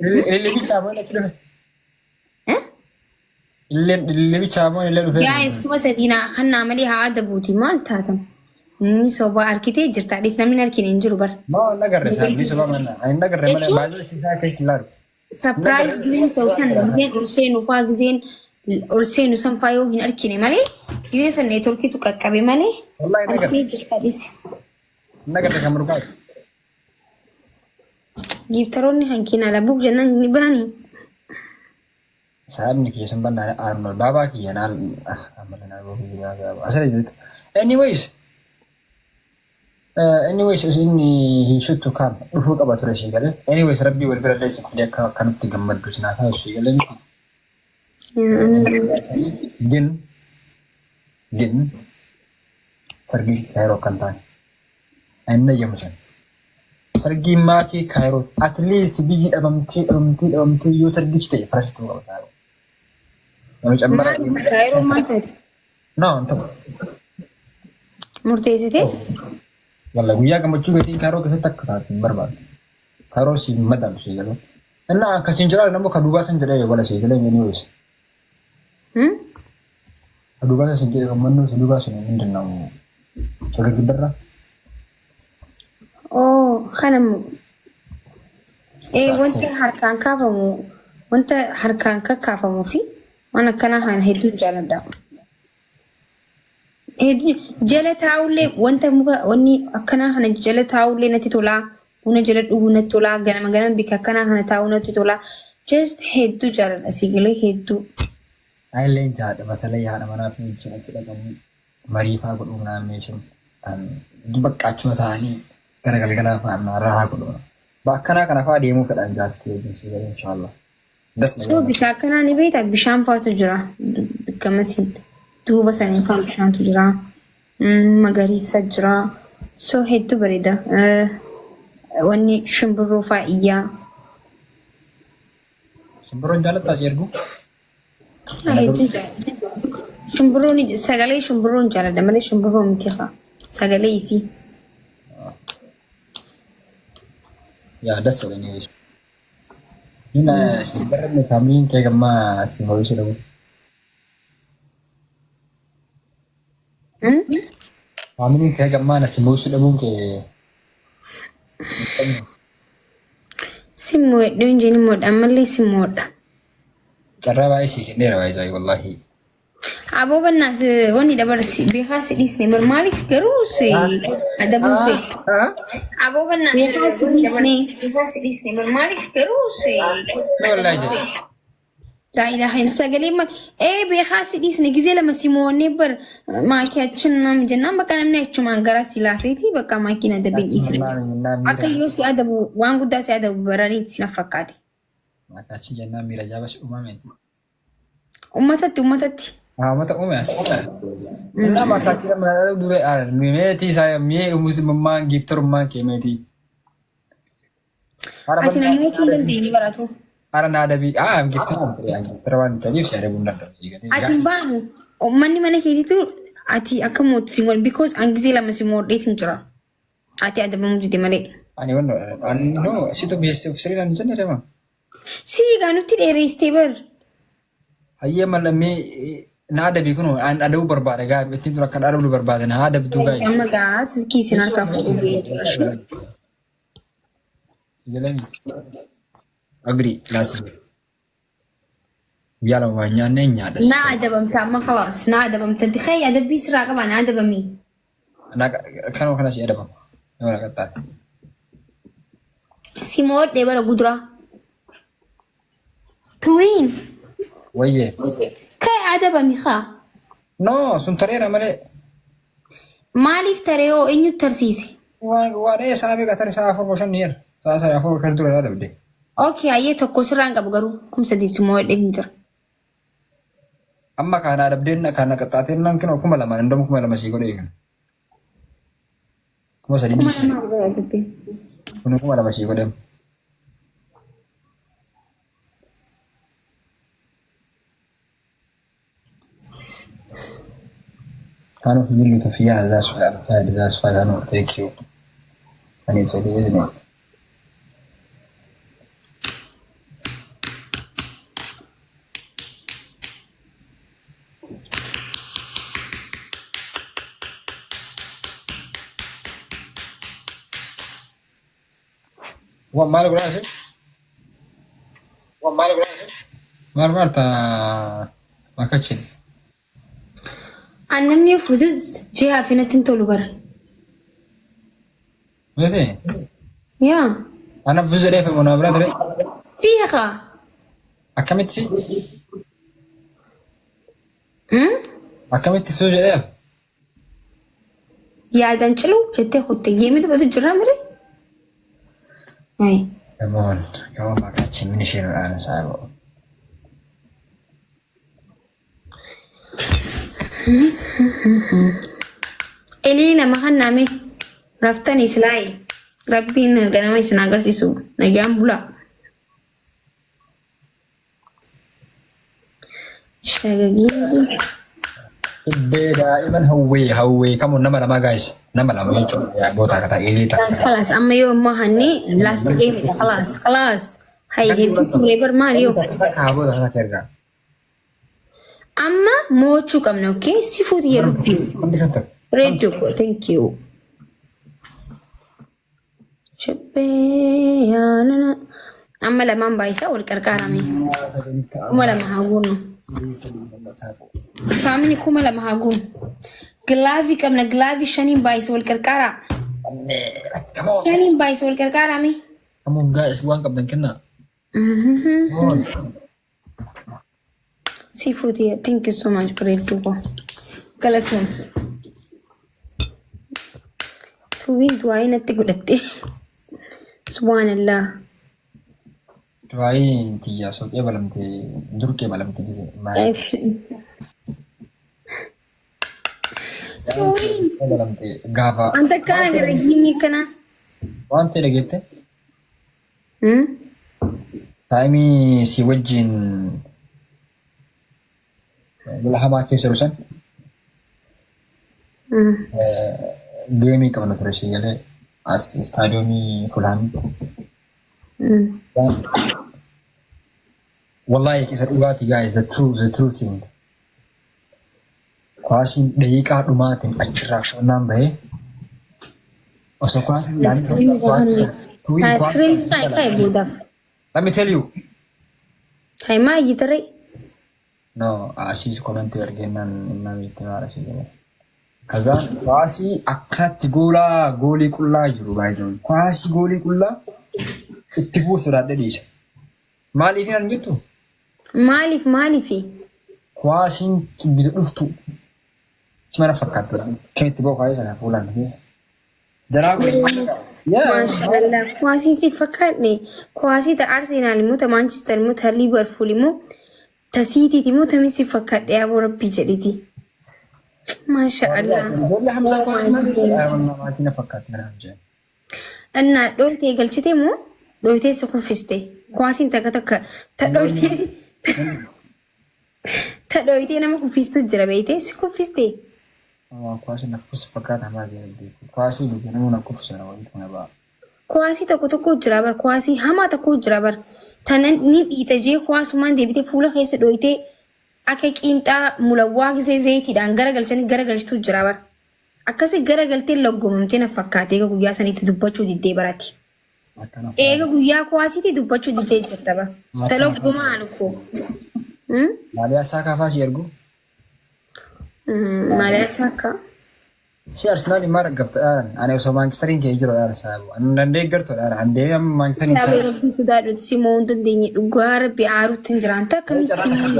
اللي بيتعبوا لك كده. اللي بيتعبوا اللي له جايز كما سدينا خلنا عمليها عادة بوتي مال تاتم ني صوبا أركيتي جرتا ليس نمين أركين إنجرو بر ما نقر رسال ليش بقى من أنا نقر من إيشو بعد كذا كيس لار نقر سبرايز جزين توسن جزين أرسين وفا جزين أرسين وسام فايو هنا أركيني مالي جزين سنة تركي تكاكبي مالي والله نقر أركيتي جرتا ليس نقر كم ركعت جيب تروني هنكينا لبوك جنان نباني سألني كي سنبنا أرنول بابا كي ينال عملنا بابا أصلا anyways anyways إني he should to come نفوق أبى ترى شيء قال anyways ربي والبر ليس كفدي كانت تجمد بسناتها شيء قال جن سرقي كايرو كنتان أنا يمسن سرقي ماكي كايرو at least بيجي أبمتي يو سرقي شيء فرشت تبغى كايرو مش أمبارح كايرو ما تد no أنت مرتزتي يلا وياك ما تشوف تين كايرو كذا تكتار برباد كايرو سي مدام شيء قالوا أنا كسنجرا نمو كدوبا سنجرا ولا شيء قالوا anyways كدوبا سنجرا منو سدوبا سنو من دنا كذا كدرة أوه خنم إيه وانت حركان كافمو وانت حركان كافمو في وانا كان هان هيدو جالدا هيدو جالتا أولي وانت مبا واني أكنا هان جالتا أولي نتي تولا ونا جالت ونا تولا غنم بيكا كنا هان تاو نتي تولا just هيدو جالدا سيجلي هيدو أيلين جاد مثلا يا أنا منافع جنة لكن مريفا قلوا ناميشن أن دبك أشوف ثاني كرجال فانا راح أقوله بأكنا فادي مو في الأنجاز كي بنسيب إن شاء الله بس سو بيكا كنا نبيتا بشام فاتو جرا بكمسين تو بس أنا فاهم بشام تجرا مغاري سجرا سو هيدو بريدا واني شمبرو فايا سبرون جالت تاجركو شمبروني سجلي شمبرون جالا دمالي شمبرون متيخا سجلي يسي يا دس ini wis هنا sebenarnya kami kayak kema si mau sudah kami kayak kema nasi mau sudah mungkin سمود دون جيني مود أمالي سمود cara baik sih ini rawai saya wallahi أبو بناس واني دبر بيخاس إسني برمالي كروسي هذا بوفي أبو بناس بيخاس إسني برمالي كروسي والله جد لا إله إلا سجلي ما إيه بيخاس إسني جزء لما سيموني بر ما كاتشن ما مجنن بكرة من إيش ما غراسي لافيتي بكرة ما كنا دبين إسني أكيد هذا وان قد هذا براني تسنفكاتي ما كاتشي جنة ميرا جابش أمامين أمتتي mata umas na makakita na dure mimeti saya mi umusi mamma gifter mamma kemeti Ati namoota hin dandeenye baratu. ara na dabi gifter wan tadi share bunda Ati hin baanu manni mana keetiitu ati akka mootu simol because an gisee lama simodheet hin jira. Ati adabamu dide malee. ani wando ani no situ bese ufsiri nan jenne rema Siigaa nutti dheereessitee bar. hayya malame na dabi kuno an adabu barbada ga betin dura kan adabu barbada na adabu duga Amma gaa silkii isin harkaa fuudhee jira. Jelani agree last yala wanya nenya das Na adabamta amma خلاص na adabamta تخيل adabii siraa qaba na adabamii. ana kanu kana si adaba wala kata Simodhee bara guduraa. Queen. waye Kay adabamii kaa. no sun tarera male Maaliif tareeyoo eenyu tarsiise? waan sabe ka tare sa formation here sa ya for kan dura dabde Okay, ayyee tokko sirraan qabu garuu kumsa diisimoo hidhee hin jira. amma kana dabden kana qataten nan kino kuma lama ndom kuma lama si gode kan kuma sadi bisi kuma lama si gode كانوا في اللي تفيها زاس فعلا زاس فعلا thank you أنا سعيد بإذنك وما له قراسة ما تا ما كتشين أنمني فوزز جهة فينا تنتولو بر متى يا أنا بفوز ليه في المناورات ليه سيخة أكملت سي أكملت فوز ليه يا دانشلو جتة خدت جيمي تبغى تجرامري هاي كمان ما كتشين من شيء الآن صعب إلينا ما خنامي رفتني سلاي ربين غنما يسناغر سيسو نجام بلا شاغي دائما هوي كم نما لما جايز نما لما يجوا يا بوتا كتا إلي خلاص أما يوم ما هني لاست جيم خلاص هاي ريبر ماريو أما موچو كم نوكي سيفوت يروبي ريدو ثانك يو شبيانا أما لما بايسا والكركارامي كما لما هاغون فاهمني كما لما هاغون جلافي كمنا جلافي شانين بايس والكركارا شانين بايس والكركارامي كمون guys buang kapten kena seafood here thank you so much for it too kalatum tuwing tuwai natti godhatte subhanallah Tuai tiya so ke balamte durke balamte gize balamte gava anta kana gara gini kana wante regete taimi si wajin بالهما كيسر وسن جيمي كمان ترشي يلي أس استاديومي فلان والله كيسر أوغاتي guys the true thing كواسين دقيقة دوماتين أجرا سونام به أسوكا لاني كواسين توي كواسين let me tell you هاي ما يجتري no assis commenter genan namiti marasi gele kaza kwasi akkat goli kulla jiru bayzon kwasi goli kulla ittibu surade disha mali fi anjitu mali fi kwasi bizu duftu simana fakkat kemiti bo kwasi sana fulan bis jarago mashallah kwasi si fakatne kwasi ta arsenal mu ta manchester mu ta liverpool mu تسيتي تموت ميسي فكر يا ابو ربي جديدي ما شاء الله والله حمزه كويس ما والله ما كنا فكرت انا جاي انا دوتي قلتي مو دوتي سكوفستي كواسين تك تدوتي تدوتي انا ما كوفستو جربيتي سكوفستي كواسي نفس فكرت ما جاي كواسي بدي انا نكوفس انا وانت ما بقى كواسي تكو جرابر كواسي هما تكو جرابر tanan ni itaje kwasuman da bite fula kai su doite aka kinta mulawa sai zaitiidhaan garagalchtu jirabar akkasi garagaltee loggomamtee na fakkaate eega guyyaa saniitti dubbachuu diddee barati eega guyyaa kwaasiitti dubbachuu diddee jirta ba ta loggomaan ko maaliyaa saakaa faasi ergu maaliyaa saakaa si Arsenal mara gafta aran ana so Manchester ke jiro aran sabu an de garto aran ande am Manchester sa rabbi sudadu Simon dindinyi dugar bi arutin jiranta kan Simon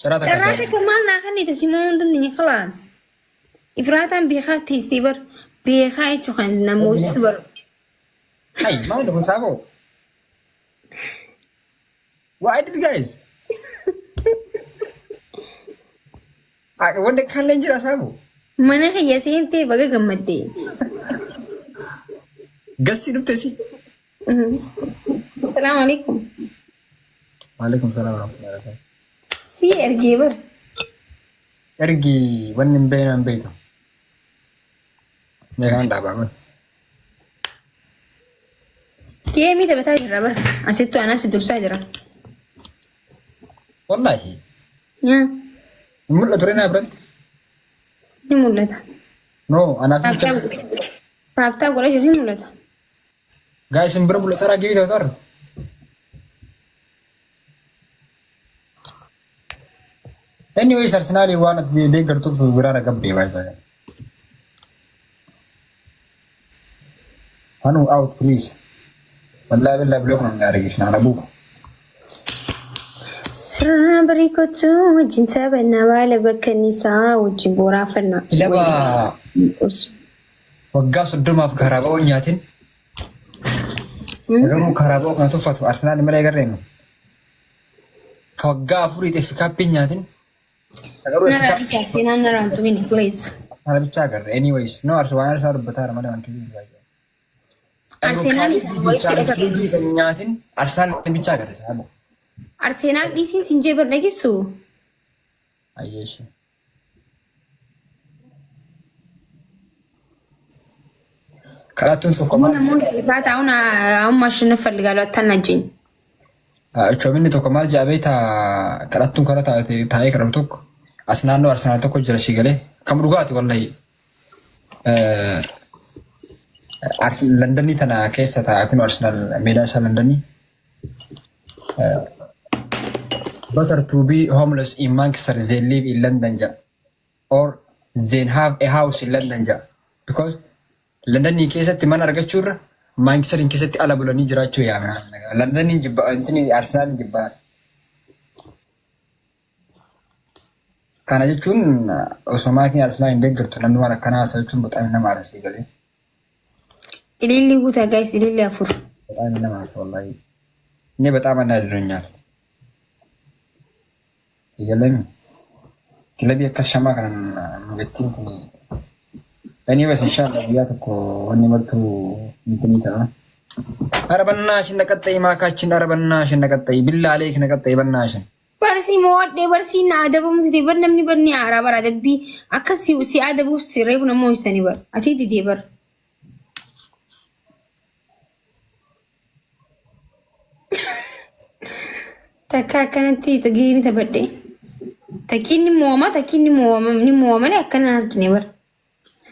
sarata kamal na kan ita Simon dindinyi خلاص ifratan bi khati sibar bi khai chukhan na musbar hay ma do sabo why did guys wanda kan lenjira sabo mana kaya sente baga gammadde gasti duftesi assalamu alaikum wa alaikum salam wa rahmatullahi wa barakatuh si ergebar ergi wannan bayanan baito me kan da ba mun ke mi da bata jira bar asitto ana su dursa jira wallahi ya mun la turena brand ni mulata no ana san tafta gora jiri mulata Guys, in Brooklyn, tara give it a turn. Anyways, Arsenal won at the Laker to Gurana Gambi. Hanu out, please. One level block on irrigation. Arabu. Sir, Baricotu, Jintab and Naval Bacanisa, which Bora Fana. Ilaba Wagas of Drum of Carabo in Yatin. Carabo can to for Arsenal Malagan. Kaga fruit if capping Yatin. Around to win, please. Anyways, no Arsenal are better than killing. Arsenal Arsenal this is in Jaber Legisu. Yes. Karatun to command that how much for the Galatan. Chomini to Kamal Jabeta Karatun Karata Tai Karatuk Asnano Arsenal Toko Jarasigale Kamrugati Wallahi London tana case at Arsenal Medasa London. Better to be homeless in Manchester they live in London or they have a house in London because London in case at the Manargature, Manchester in case at Alabulani Jirachu London in Jibba Arsenal in Jibba. Kanajun Osomaki Arsenal in Denver to Nanwara Kanasa, but I'm not a cigarette. Ilili guta guys ilili afur. I'm not wallahi. Never time another. Yalan. Kilabi kashama kan getting to. Anyways, inshallah we have to go one number to Mintanita. Arabanna Shinakata Maka Chinarabanna Shinakata Billa Lake Nakata Nation. Percy never seen Adabum, they were never near Araba, that be a cassu see Adabus, Ravena Moist anywhere. I think the dever. Taka can't eat the game the birthday. Taking ni Moma, I cannot never.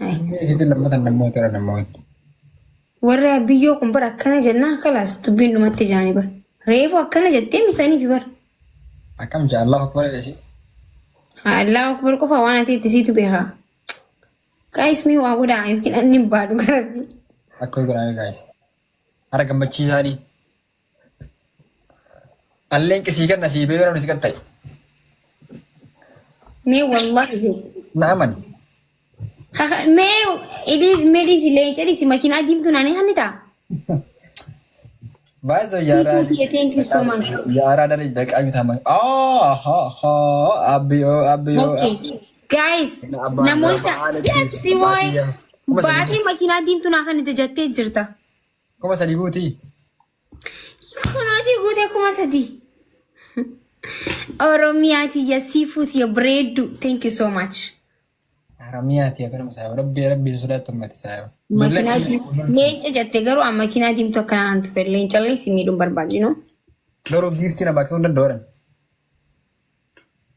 Hit the mother and the motor and the moment. Where a bio compara Canajana Calas to be no Matijaniber. Rave or Canaj, Tim is any fever. I come to Allah for it. I allow work of one to see to be her. Guys, me, what would I? You can only bad. I could go, guys. Aragamachizani. A link is eager as he bear on his gun type. May one luck is it? Naman. May it is made easy later. Is Makina Jim to Nani Hanita? Bazo Yara. Thank you so much. Yara, that is like I'm coming. Oh, Abio. Okay. Guys, Namosa, yes, see why? Bati Makina Jim to Nahan the Jate Jirta. Come as a devoutee. Kumasadi. Oromiati, your seafood, your bread. Thank you so much. Ramiati, I don't say, Rabbi Sulato Matisao. Late at Tegaro and Makina Dim to Canaan for Lane Charlie Simidum Barbad, you know? Doro gift in a back on the door.